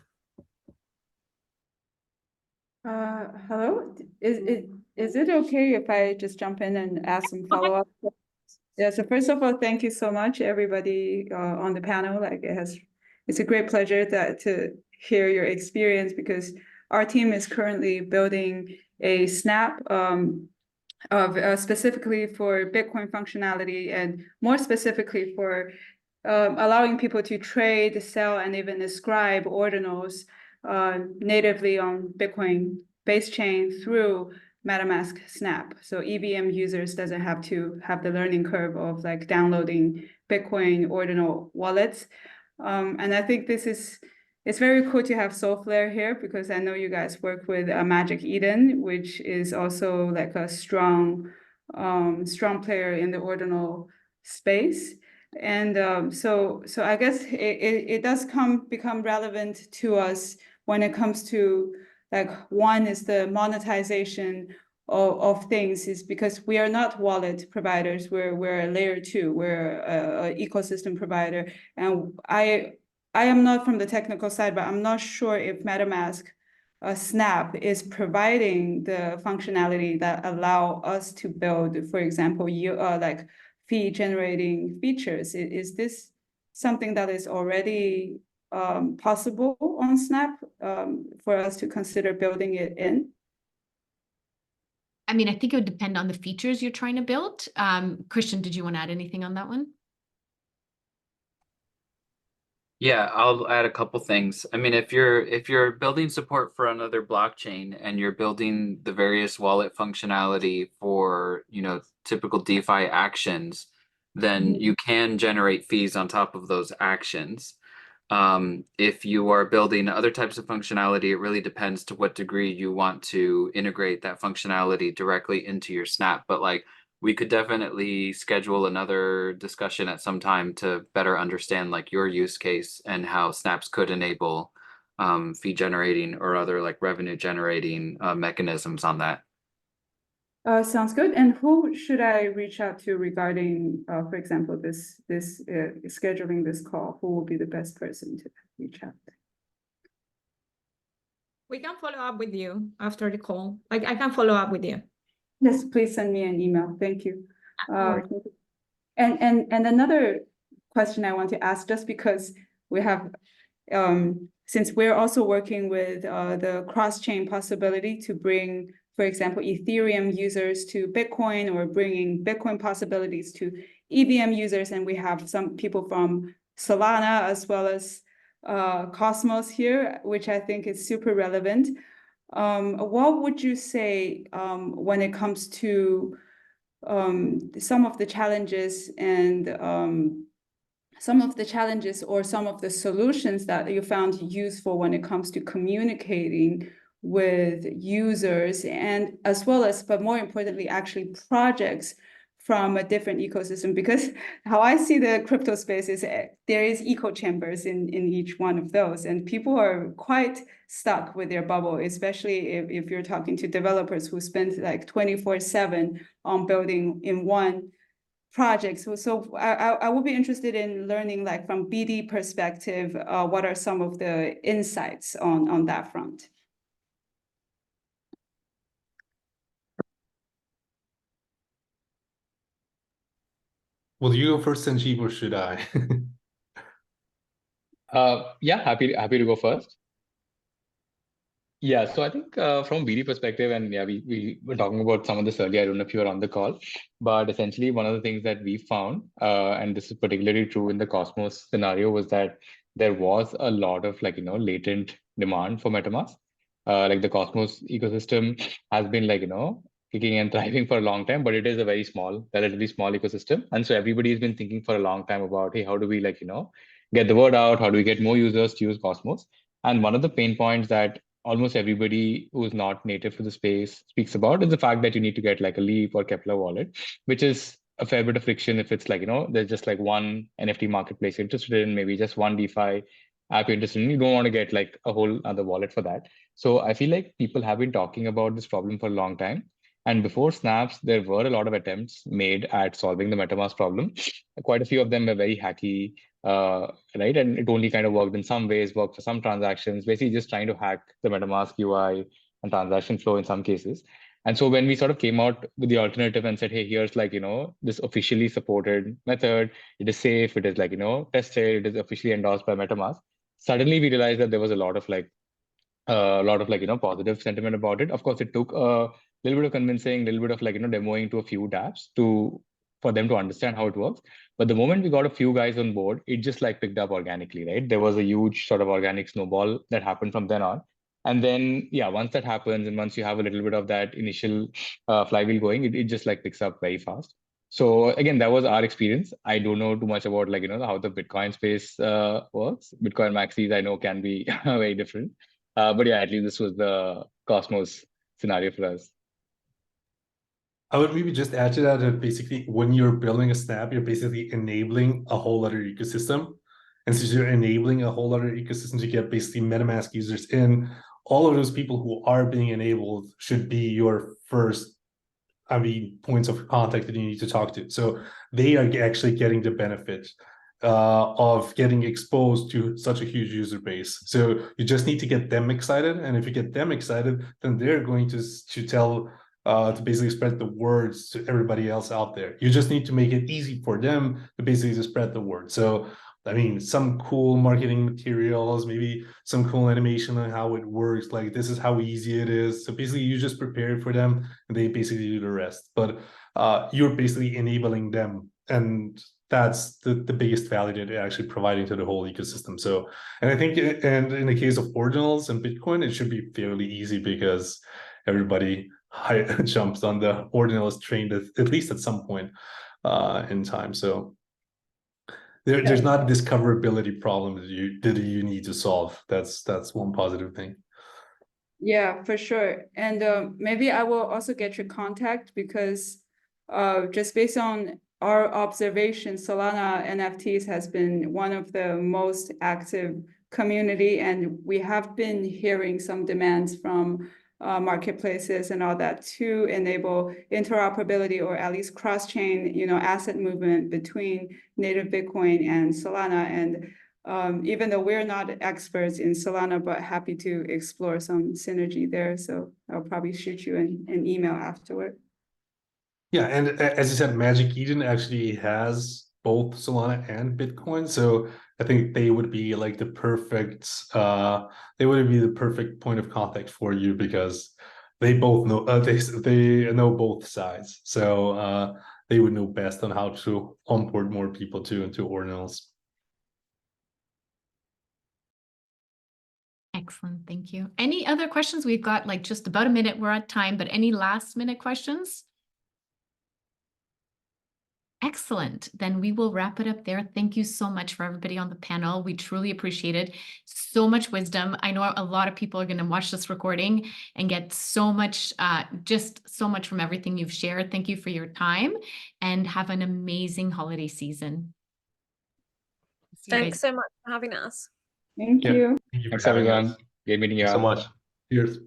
Hello, is it okay if I just jump in and ask some follow-up? Yeah, so first of all, thank you so much, everybody on the panel. Like it's a great pleasure to hear your experience because our team is currently building a snap of specifically for Bitcoin functionality and more specifically for allowing people to trade, sell, and even ascribe ordinals natively on Bitcoin base chain through MetaMask Snap. So EVM users doesn't have to have the learning curve of like downloading Bitcoin ordinal wallets. And I think it's very cool to have Soulflare here because I know you guys work with Magic Eden, which is also like a strong player in the ordinal space. And so I guess it does become relevant to us when it comes to like one is the monetization of things is because we are not wallet providers. We're a layer 2. We're an ecosystem provider, and I am not from the technical side, but I'm not sure if MetaMask Snap is providing the functionality that allow us to build, for example, like fee generating features. Is this something that is already possible on Snap for us to consider building it in? I mean, I think it would depend on the features you're trying to build. Christian, did you want to add anything on that one? Yeah, I'll add a couple things. I mean, if you're building support for another blockchain and you're building the various wallet functionality for, typical DeFi actions, then you can generate fees on top of those actions. If you are building other types of functionality, it really depends to what degree you want to integrate that functionality directly into your Snap. But like, we could definitely schedule another discussion at some time to better understand like your use case and how Snaps could enable fee generating or other like revenue generating mechanisms on that. Sounds good. And who should I reach out to regarding, for example, this scheduling this call? Who will be the best person to reach out? We can follow up with you after the call. Like I can follow up with you. Yes, please send me an email. Thank you. Sure. And another question I want to ask, just because we have, since we're also working with the cross-chain possibility to bring, for example, Ethereum users to Bitcoin, or bringing Bitcoin possibilities to EVM users, and we have some people from Solana as well as Cosmos here, which I think is super relevant. What would you say when it comes to some of the challenges and some of the solutions that you found useful when it comes to communicating with users, and as well as, but more importantly, actually projects from a different ecosystem? Because how I see the crypto space is there is echo chambers in each one of those, and people are quite stuck with their bubble, especially if you're talking to developers who spend like 24/7 on building in one project. So I would be interested in learning, like from BD perspective, what are some of the insights on that front? Will you go first, Sanjeev, or should I? Yeah, happy to go first. Yeah, so I think from BD perspective, and yeah, we were talking about some of this earlier. I don't know if you were on the call, but essentially one of the things that we found, and this is particularly true in the Cosmos scenario, was that there was a lot of latent demand for MetaMask. Like the Cosmos ecosystem has been kicking and thriving for a long time, but it is a very small, relatively small ecosystem, and so everybody has been thinking for a long time about, hey, how do we get the word out? How do we get more users to use Cosmos? And one of the pain points that almost everybody who's not native to the space speaks about is the fact that you need to get like a Leap or Kepler wallet, which is a fair bit of friction if it's there's just like one NFT marketplace you're interested in, maybe just one DeFi app you're interested in. You don't want to get like a whole other wallet for that. So I feel like people have been talking about this problem for a long time. And before Snaps, there were a lot of attempts made at solving the MetaMask problem. Quite a few of them were very hacky, right? And it only kind of worked in some ways, worked for some transactions, basically just trying to hack the MetaMask UI and transaction flow in some cases. And so when we sort of came out with the alternative and said, hey, here's this officially supported method, it is safe, it is tested, it is officially endorsed by MetaMask, suddenly we realized that there was a lot of positive sentiment about it. Of course, it took a little bit of convincing, a little bit of demoing to a few dApps for them to understand how it works. But the moment we got a few guys on board, it just picked up organically, right? There was a huge sort of organic snowball that happened from then on. And then, yeah, once that happens, and once you have a little bit of that initial flywheel going, it just picks up very fast. So again, that was our experience. I don't know too much about how the Bitcoin space works. Bitcoin maxis I know can be very different. But yeah, at least this was the Cosmos scenario for us. I would maybe just add to that basically when you're building a Snap, you're basically enabling a whole other ecosystem. And since you're enabling a whole other ecosystem to get basically MetaMask users in, all of those people who are being enabled should be your first, points of contact that you need to talk to. So they are actually getting the benefit of getting exposed to such a huge user base. So you just need to get them excited. And if you get them excited, then they're going to tell to basically spread the words to everybody else out there. You just need to make it easy for them to basically just spread the word. So, some cool marketing materials, maybe some cool animation on how it works. Like, this is how easy it is. So basically you just prepare it for them and they basically do the rest. But you're basically enabling them. And that's the biggest value that they're actually providing to the whole ecosystem. So, and I think, and in the case of ordinals and Bitcoin, it should be fairly easy because everybody jumps on the ordinals train at least at some point in time. So there's not a discoverability problem that you need to solve. That's one positive thing. Yeah, for sure. And maybe I will also get your contact because just based on our observation, Solana NFTs has been one of the most active community, and we have been hearing some demands from marketplaces and all that to enable interoperability or at least cross-chain, asset movement between native Bitcoin and Solana. And even though we're not experts in Solana, but happy to explore some synergy there. So I'll probably shoot you an email afterward. Yeah, and as you said, Magic Eden actually has both Solana and Bitcoin. So I think they would be like the perfect point of contact for you because they both know they know both sides. So they would know best on how to onboard more people into ordinals. Excellent, thank you. Any other questions? We've got like just about a minute, we're at time, but any last minute questions? Excellent, then we will wrap it up there. Thank you so much for everybody on the panel. We truly appreciate it. So much wisdom. I know a lot of people are going to watch this recording and get so much, just so much from everything you've shared. Thank you for your time and have an amazing holiday season. Thanks so much for having us. Thank you. Thank you for Thanks, having everyone. us. Great meeting you. Thanks so much. Cheers.